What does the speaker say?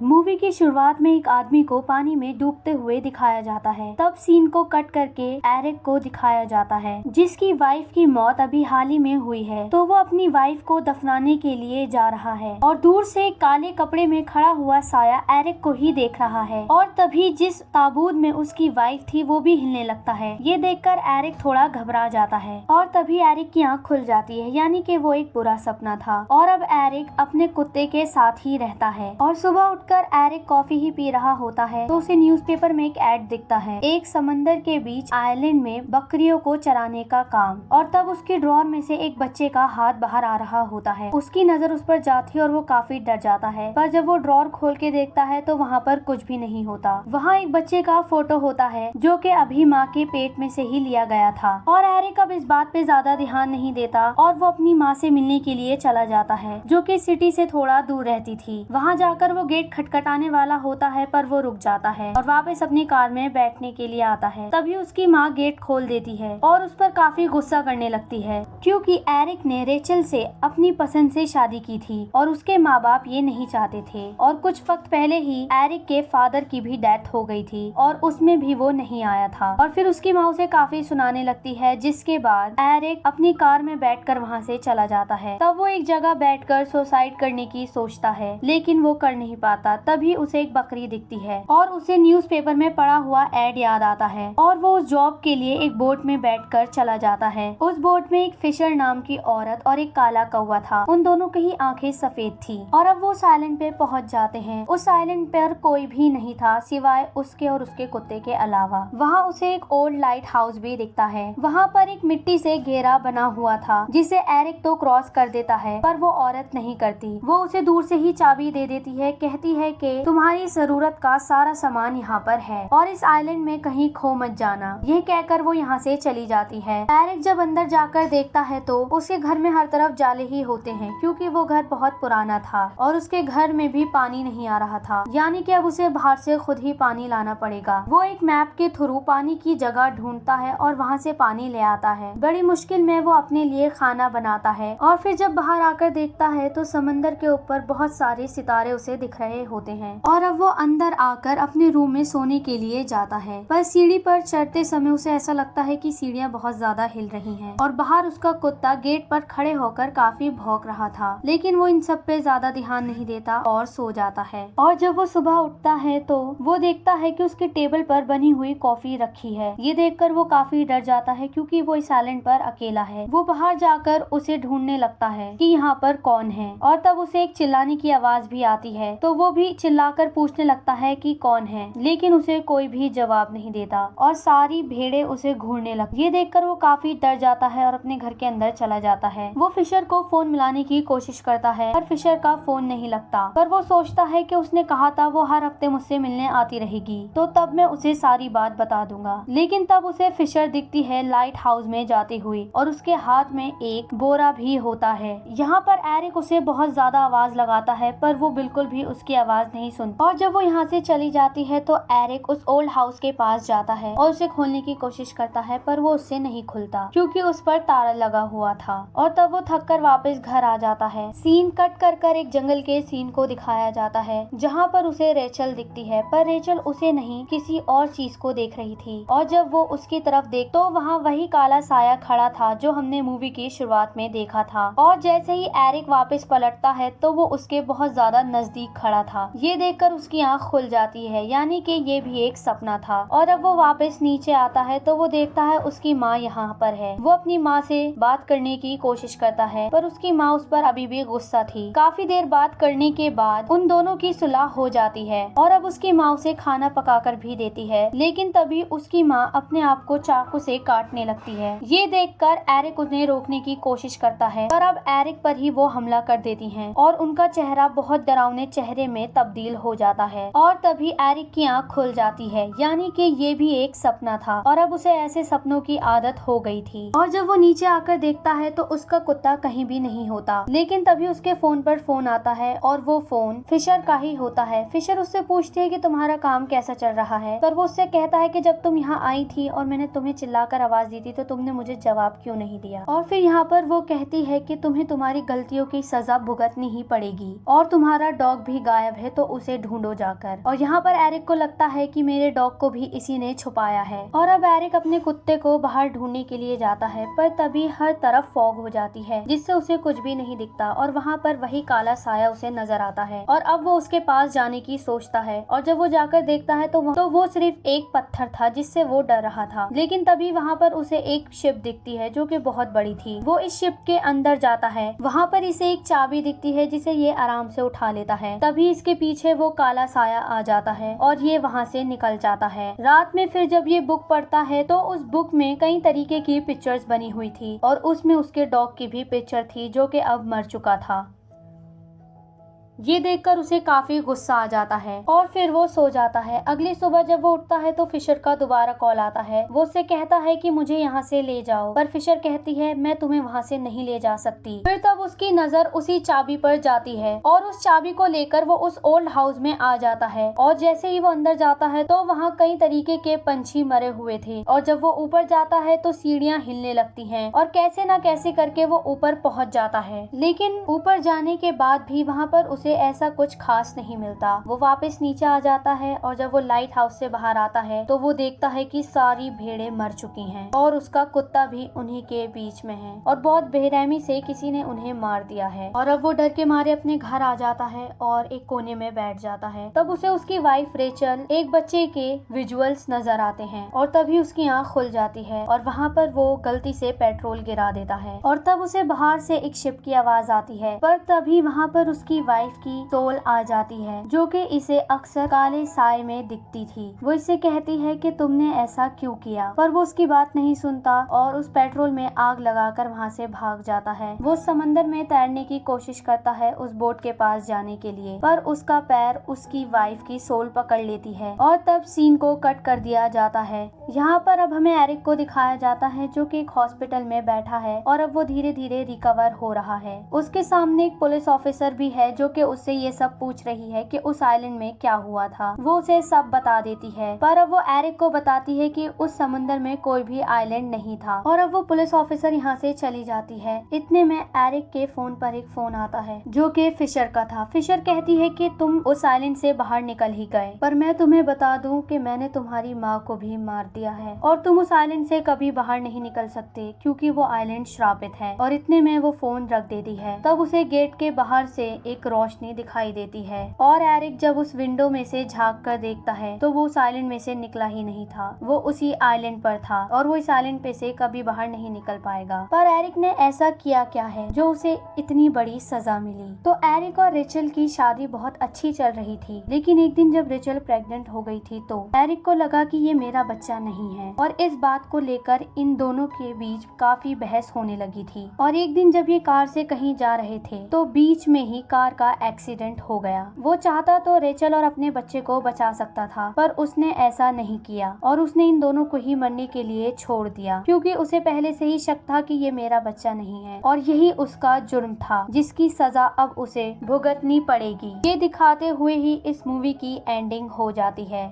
Movie की शुरुआत में एक आदमी को पानी में डूबते हुए दिखाया जाता है। तब सीन को कट करके एरिक को दिखाया जाता है जिसकी वाइफ की मौत अभी हाल ही में हुई है। तो वो अपनी वाइफ को दफनाने के लिए जा रहा है और दूर से एक काले कपड़े में खड़ा हुआ साया एरिक को ही देख रहा है और तभी जिस ताबूत में उसकी वाइफ थी वो भी हिलने लगता है। ये देखकर एरिक थोड़ा घबरा जाता है और तभी एरिक की आंख खुल जाती है, यानी कि वो एक बुरा सपना था और अब एरिक अपने कुत्ते के साथ ही रहता है। और सुबह उठकर एरिक कॉफी ही पी रहा होता है तो उसे न्यूज़पेपर में एक ऐड दिखता है, एक समंदर के बीच आइलैंड में बकरियों को चराने का काम। और तब उसके ड्रॉर में से एक बच्चे का हाथ बाहर आ रहा होता है। उसकी नजर उस पर जाती है और वो काफी डर जाता है, पर जब वो ड्रॉर खोल के देखता है तो वहाँ पर कुछ भी नहीं होता। वहाँ एक बच्चे का फोटो होता है जो कि अभी माँ के पेट में से ही लिया गया था। और एरिक अब इस बात पे ज्यादा ध्यान नहीं देता और वो अपनी माँ से मिलने के लिए चला जाता है जो कि सिटी से थोड़ा दूर रहती थी। वहाँ जाकर वो गेट खटखटाने वाला होता है पर वो रुक जाता है और वापस अपनी कार में बैठने के लिए आता है। तभी उसकी माँ गेट खोल देती है और उस पर काफी गुस्सा करने लगती है क्योंकि एरिक ने रेचल से अपनी पसंद से शादी की थी और उसके माँ बाप ये नहीं चाहते थे। और कुछ वक्त पहले ही एरिक के फादर की भी डेथ हो गई थी और उसमें भी वो नहीं आया था। और फिर उसकी माँ उसे काफी सुनाने लगती है, जिसके बाद एरिक अपनी कार में बैठकर वहाँ से चला जाता है। तब वो एक जगह बैठकर सुसाइड करने की सोचता है लेकिन वो कर नहीं पाता। तभी उसे एक बकरी दिखती है और उसे न्यूज़पेपर में पड़ा हुआ एड याद आता है और वो उस जॉब के लिए एक बोट में बैठकर चला जाता है। उस बोट में एक फिशर नाम की औरत और एक काला कौवा था। उन दोनों की आंखें सफेद थी। और अब वो साइलेंट पे पहुंच जाते हैं। उस साइलेंट पर कोई भी नहीं था सिवाय उसके और उसके कुत्ते के अलावा। वहाँ उसे एक ओल्ड लाइट हाउस भी दिखता है। वहाँ पर एक मिट्टी से घेरा बना हुआ था जिसे एरिक तो क्रॉस कर देता है पर वो औरत नहीं करती। वो उसे दूर से ही चाबी दे देती है, कहती है कि तुम्हारी जरूरत का सारा सामान यहाँ पर है और इस आइलैंड में कहीं खो मत जाना। ये कहकर वो यहाँ से चली जाती है। एरिक जब अंदर जाकर देखता है तो उसके घर में हर तरफ जाले ही होते हैं क्योंकि वो घर बहुत पुराना था और उसके घर में भी पानी नहीं आ रहा था, यानी कि अब उसे बाहर से खुद ही पानी लाना पड़ेगा। वो एक मैप के थ्रू पानी की जगह ढूंढता है और वहाँ से पानी ले आता है। बड़ी मुश्किल में वो अपने लिए खाना बनाता है और फिर जब बाहर आकर देखता है तो समंदर के ऊपर बहुत सारे सितारे उसे दिख रहे होते हैं। और अब वो अंदर आकर अपने रूम में सोने के लिए जाता है, पर सीढ़ी पर चढ़ते समय उसे ऐसा लगता है कि सीढ़ियाँ बहुत ज्यादा हिल रही हैं और बाहर उसका कुत्ता गेट पर खड़े होकर काफी भौंक रहा था। लेकिन वो इन सब पे ज्यादा ध्यान नहीं देता और सो जाता है। और जब वो सुबह उठता है तो वो देखता है कि उसके टेबल पर बनी हुई कॉफी रखी है। ये देखकर वो काफी डर जाता है क्योंकि वो इस आइलैंड पर अकेला है। वो बाहर जाकर उसे ढूंढने लगता है कि यहाँ पर कौन है और तब उसे एक चिल्लाने की आवाज भी आती है तो वो भी चिल्लाकर पूछने लगता है कि कौन है, लेकिन उसे कोई भी जवाब नहीं देता और सारी भेड़ें उसे घूरने लगती। ये देखकर वो काफी डर जाता है और अपने घर के अंदर चला जाता है। वो फिशर को फोन मिलाने की कोशिश करता है पर फिशर का फोन नहीं लगता। पर वो सोचता है कि उसने कहा था वो हर हफ्ते मुझसे मिलने आती रहेगी तो तब मैं उसे सारी बात बता दूंगा। लेकिन तब उसे फिशर दिखती है लाइट हाउस में जाती हुई और उसके हाथ में एक बोरा भी होता है। यहाँ पर एरिक उसे बहुत ज्यादा आवाज लगाता है पर वो बिल्कुल भी उसकी आवाज नहीं सुनता। और जब वो यहाँ से चली जाती है तो एरिक उस ओल्ड हाउस के पास जाता है और उसे खोलने की कोशिश करता है पर वो उससे नहीं खुलता क्योंकि उस पर ताला लगा हुआ था। और तब वो थक कर वापस घर आ जाता है। सीन कट कर एक जंगल के सीन को दिखाया जाता है जहाँ पर उसे रेचल दिखती है, पर रेचल उसे नहीं किसी और चीज को देख रही थी। और जब वो उसकी तरफ देख तो वहाँ वही काला साया खड़ा था जो हमने मूवी की शुरुआत में देखा था। और जैसे ही एरिक वापस पलटता है तो वो उसके बहुत ज्यादा नजदीक खड़ा था। ये देखकर उसकी आंख खुल जाती है, यानी कि ये भी एक सपना था। और अब वो वापस नीचे आता है तो वो देखता है उसकी माँ यहाँ पर है। वो अपनी माँ से बात करने की कोशिश करता है पर उसकी माँ उस पर अभी भी गुस्सा थी। काफी देर बात करने के बाद उन दोनों की सुलह हो जाती है और अब उसकी माँ उसे खाना पकाकर भी देती है। लेकिन तभी उसकी माँ अपने आप को चाकू से काटने लगती है। ये देखकर एरिक उन्हें रोकने की कोशिश करता है पर अब एरिक पर ही वो हमला कर देती हैं और उनका चेहरा बहुत डरावने चेहरे में तब्दील हो जाता है। और तभी एरिक की आंख खुल जाती है, यानी कि ये भी एक सपना था और अब उसे ऐसे सपनों की आदत हो गई थी। और जब वो नीचे आकर देखता है तो उसका कुत्ता कहीं भी नहीं होता। लेकिन तभी उसके फोन पर फोन आता है और वो फोन फिशर का ही होता है। फिशर उससे पूछती है कि तुम्हारा काम कैसा चल रहा है, पर वो उससे कहता है कि जब तुम यहाँ आई थी और मैंने तुम्हें चिल्लाकर आवाज दी थी तो तुमने मुझे जवाब क्यों नहीं दिया। और फिर यहाँ पर वो कहती है कि तुम्हें तुम्हारी गलतियों की सजा भुगतनी ही पड़ेगी और तुम्हारा डॉग भी गायब गायब है तो उसे ढूंढो जाकर। और यहाँ पर एरिक को लगता है कि मेरे डॉग को भी इसी ने छुपाया है। और अब एरिक अपने कुत्ते को बाहर ढूंढने के लिए जाता है, पर तभी हर तरफ फॉग हो जाती है जिससे उसे कुछ भी नहीं दिखता और वहाँ पर वही काला साया उसे नजर आता है। और अब वो उसके पास जाने की सोचता है और जब वो जाकर देखता है तो वो सिर्फ एक पत्थर था जिससे वो डर रहा था। लेकिन तभी वहाँ पर उसे एक शिप दिखती है जो कि बहुत बड़ी थी। वो इस शिप के अंदर जाता है, वहाँ पर इसे एक चाबी दिखती है जिसे ये आराम से उठा लेता है। तभी इसके पीछे वो काला साया आ जाता है और ये वहाँ से निकल जाता है। रात में फिर जब ये बुक पढ़ता है तो उस बुक में कई तरीके की पिक्चर्स बनी हुई थी और उसमें उसके डॉग की भी पिक्चर थी जो कि अब मर चुका था। ये देखकर उसे काफी गुस्सा आ जाता है और फिर वो सो जाता है। अगली सुबह जब वो उठता है तो फिशर का दोबारा कॉल आता है। वो उससे कहता है कि मुझे यहाँ से ले जाओ, पर फिशर कहती है मैं तुम्हें वहाँ से नहीं ले जा सकती। फिर तब उसकी नजर उसी चाबी पर जाती है और उस चाबी को लेकर वो उस ओल्ड हाउस में आ जाता है। और जैसे ही वो अंदर जाता है तो वहाँ कई तरीके के पंछी मरे हुए थे और जब वो ऊपर जाता है तो सीढ़ियाँ हिलने लगती हैं और कैसे न कैसे करके वो ऊपर पहुँच जाता है। लेकिन ऊपर जाने के बाद भी वहाँ पर उसे ऐसा कुछ खास नहीं मिलता। वो वापस नीचे आ जाता है और जब वो लाइट हाउस से बाहर आता है तो वो देखता है कि सारी भेड़ें मर चुकी हैं और उसका कुत्ता भी उन्हीं के बीच में है और बहुत बेरहमी से किसी ने उन्हें मार दिया है। और अब वो डर के मारे अपने घर आ जाता है और एक कोने में बैठ जाता है। तब उसे उसकी वाइफ रेचल एक बच्चे के विजुअल्स नजर आते हैं और तभी उसकी आंख खुल जाती है और वहाँ पर वो गलती से पेट्रोल गिरा देता है। और तब उसे बाहर से एक शिप की आवाज आती है, पर तभी वहाँ पर उसकी वाइफ की सोल आ जाती है जो कि इसे अक्सर काले साए में दिखती थी। वो इसे कहती है कि तुमने ऐसा क्यों किया, पर वो उसकी बात नहीं सुनता और उस पेट्रोल में आग लगाकर वहाँ से भाग जाता है। वो समंदर में तैरने की कोशिश करता है उस बोट के पास जाने के लिए, पर उसका पैर उसकी वाइफ की सोल पकड़ लेती है और तब सीन को कट कर दिया जाता है। यहाँ पर अब हमें एरिक को दिखाया जाता है जो कि एक हॉस्पिटल में बैठा है और अब वो धीरे धीरे रिकवर हो रहा है। उसके सामने एक पुलिस ऑफिसर भी है जो कि उससे ये सब पूछ रही है कि उस आइलैंड में क्या हुआ था। वो उसे सब बता देती है, पर अब वो एरिक को बताती है कि उस समुद्र में कोई भी आइलैंड नहीं था। और अब वो पुलिस ऑफिसर यहाँ से चली जाती है। इतने में एरिक के फोन पर एक फोन आता है जो कि फिशर का था। फिशर कहती है कि तुम उस आइलैंड से बाहर निकल ही गए, पर मैं तुम्हें बता दूं कि मैंने तुम्हारी माँ को भी मार दिया है और तुम उस आइलैंड से कभी बाहर नहीं निकल सकते क्योंकि वो आइलैंड श्रापित है। और इतने में वो फोन रख देती है। तब उसे गेट के बाहर से एक रोशनी दिखाई देती है और एरिक जब उस विंडो में से झांक कर देखता है तो वो उस आइलैंड में से निकला ही नहीं था। वो उसी आइलैंड पर था और वो इस आइलैंड पे से कभी बाहर नहीं निकल पाएगा। पर एरिक ने ऐसा किया क्या है जो उसे इतनी बड़ी सजा मिली। तो एरिक और रेचल की शादी बहुत अच्छी चल रही थी, लेकिन एक दिन जब रेचल प्रेग्नेंट हो गई थी तो एरिक को लगा कि ये मेरा बच्चा नहीं है और इस बात को लेकर इन दोनों के बीच काफी बहस होने लगी थी। और एक दिन जब ये कार से कहीं जा रहे थे तो बीच में ही कार का एक्सीडेंट हो गया। वो चाहता तो रेचल और अपने बच्चे को बचा सकता था, पर उसने ऐसा नहीं किया और उसने इन दोनों को ही मरने के लिए छोड़ दिया क्योंकि उसे पहले से ही शक था कि ये मेरा बच्चा नहीं है और यही उसका जुर्म था जिसकी सजा अब उसे भुगतनी पड़ेगी। ये दिखाते हुए ही इस मूवी की एंडिंग हो जाती है।